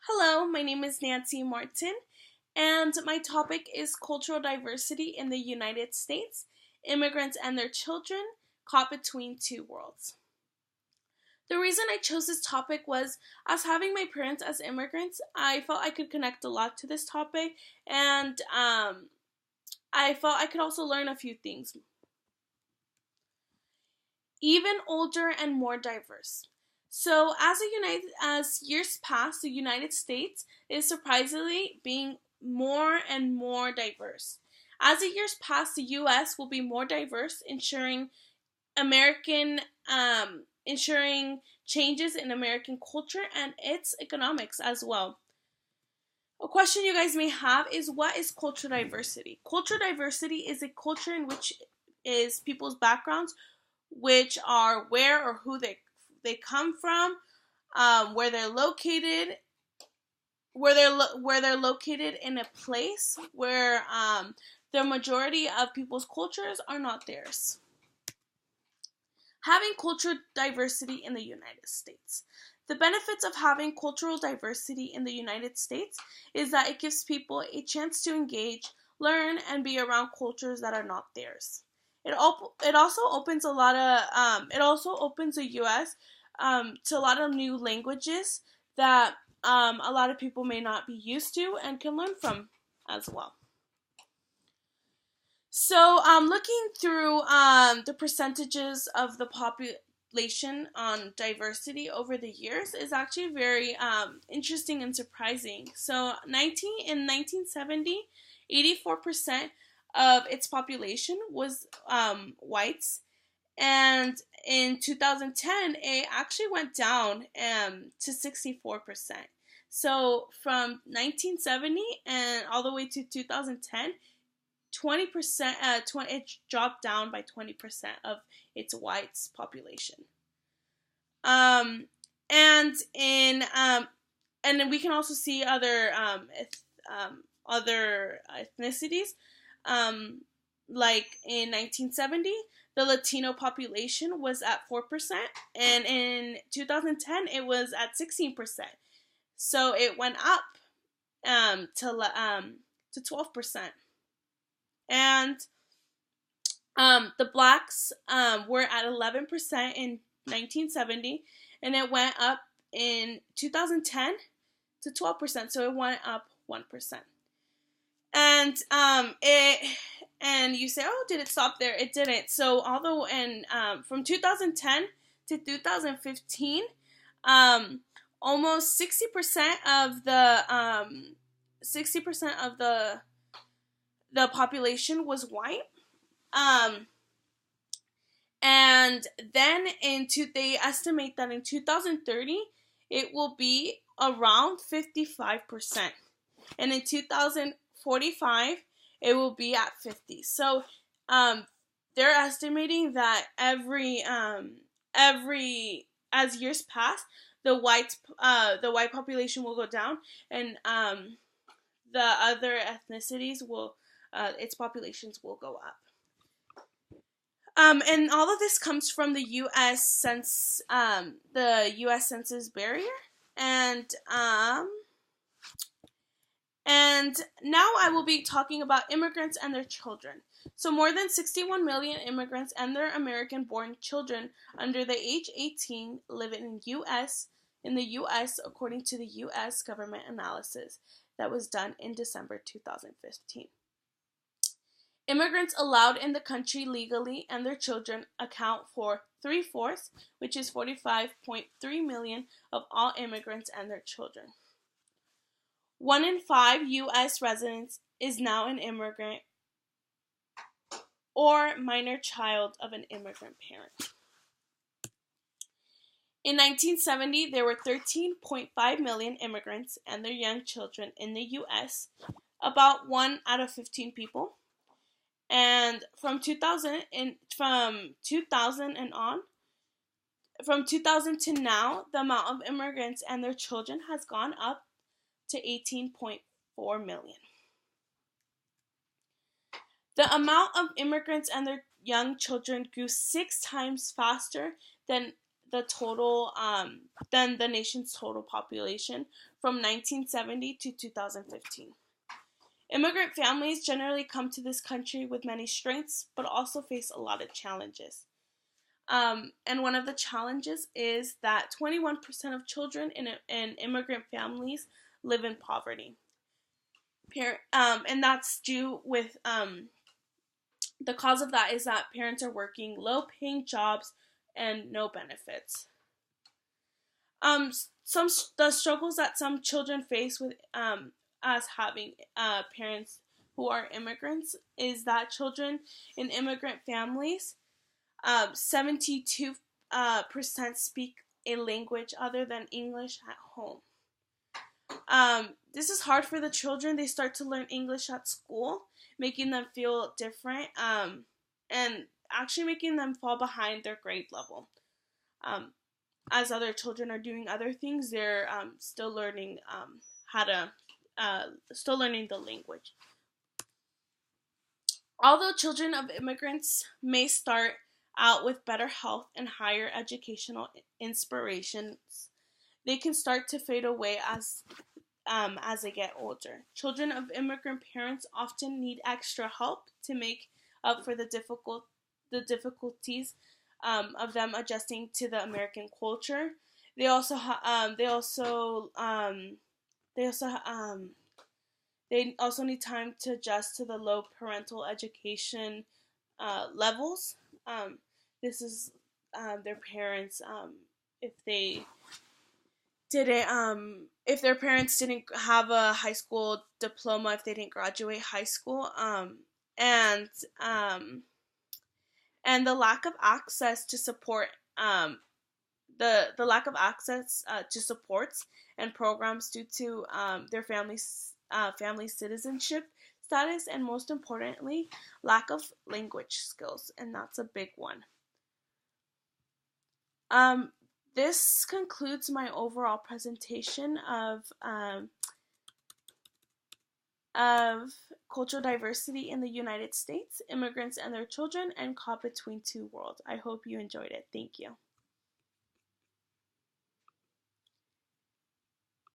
Hello, my name is Nancy Martin, and my topic is cultural diversity in the United States, immigrants and their children, caught between two worlds. The reason I chose this topic was, as having my parents as immigrants, I felt I could connect a lot to this topic, and I felt I could also learn a few things. Even older and more diverse. So, as years pass, the United States is surprisingly being more and more diverse. As the years pass, the U.S. will be more diverse, American, ensuring changes in American culture and its economics as well. A question you guys may have is, what is cultural diversity? Cultural diversity is a culture in which is people's backgrounds, which are where or who they come from, where they're located, where they're located in a place where the majority of people's cultures are not theirs. Having cultural diversity in the United States. The benefits of having cultural diversity in the United States is that it gives people a chance to engage, learn, and be around cultures that are not theirs. It also opens the U.S. To a lot of new languages that a lot of people may not be used to and can learn from as well. So, looking through the percentages of the population on diversity over the years is actually very interesting and surprising. So, in 1970, 84% of its population was whites, and in 2010, it actually went down to 64%. So, from 1970 and all the way to 2010, 20%, it dropped down by 20% of its whites population. And then we can also see other ethnicities. Like in 1970, the Latino population was at 4%, and in 2010 it was at 16%. So it went up to 12%. And the blacks were at 11% in 1970, and it went up in 2010 to 12%. So it went up 1%. And you say, oh, did it stop there? It didn't. So from 2010 to 2015, almost 60% of the population was white. And then they estimate that in 2030 it will be around 55%, and in 2045 it will be at 50. So they're estimating that every as years pass, the white population will go down, and the other ethnicities its populations will go up. And all of this comes from the U.S. Census barrier, and now I will be talking about immigrants and their children. So more than 61 million immigrants and their American-born children under the age 18 live in the U.S. according to the U.S. government analysis that was done in December 2015. Immigrants allowed in the country legally and their children account for 3/4, which is 45.3 million of all immigrants and their children. 1 in 5 U.S. residents is now an immigrant or minor child of an immigrant parent. In 1970, there were 13.5 million immigrants and their young children in the U.S., about 1 out of 15 people. And from 2000 to now, the amount of immigrants and their children has gone up to 18.4 million. The amount of immigrants and their young children grew 6 times faster than the total than the nation's total population from 1970 to 2015. Immigrant families generally come to this country with many strengths, but also face a lot of challenges. And one of the challenges is that 21% of children in immigrant families live in poverty. And that's due with the cause of that is that parents are working low-paying jobs and no benefits. Some the struggles that some children face with as having parents who are immigrants is that children in immigrant families, 72% speak a language other than English at home. This is hard for the children. They start to learn English at school, making them feel different, and actually making them fall behind their grade level. As other children are doing other things, they're still learning still learning the language. Although children of immigrants may start out with better health and higher educational inspirations, they can start to fade away as they get older. Children of immigrant parents often need extra help to make up for the difficulties of them adjusting to the American culture. They also need time to adjust to the low parental education levels. This is their parents if they didn't if their parents didn't have a high school diploma, if they didn't graduate high school, and the lack of access to support, the lack of access to supports and programs due to their family citizenship status, and most importantly, lack of language skills, and that's a big one. This concludes my overall presentation of cultural diversity in the United States, immigrants and their children, and caught between two worlds. I hope you enjoyed it. Thank you.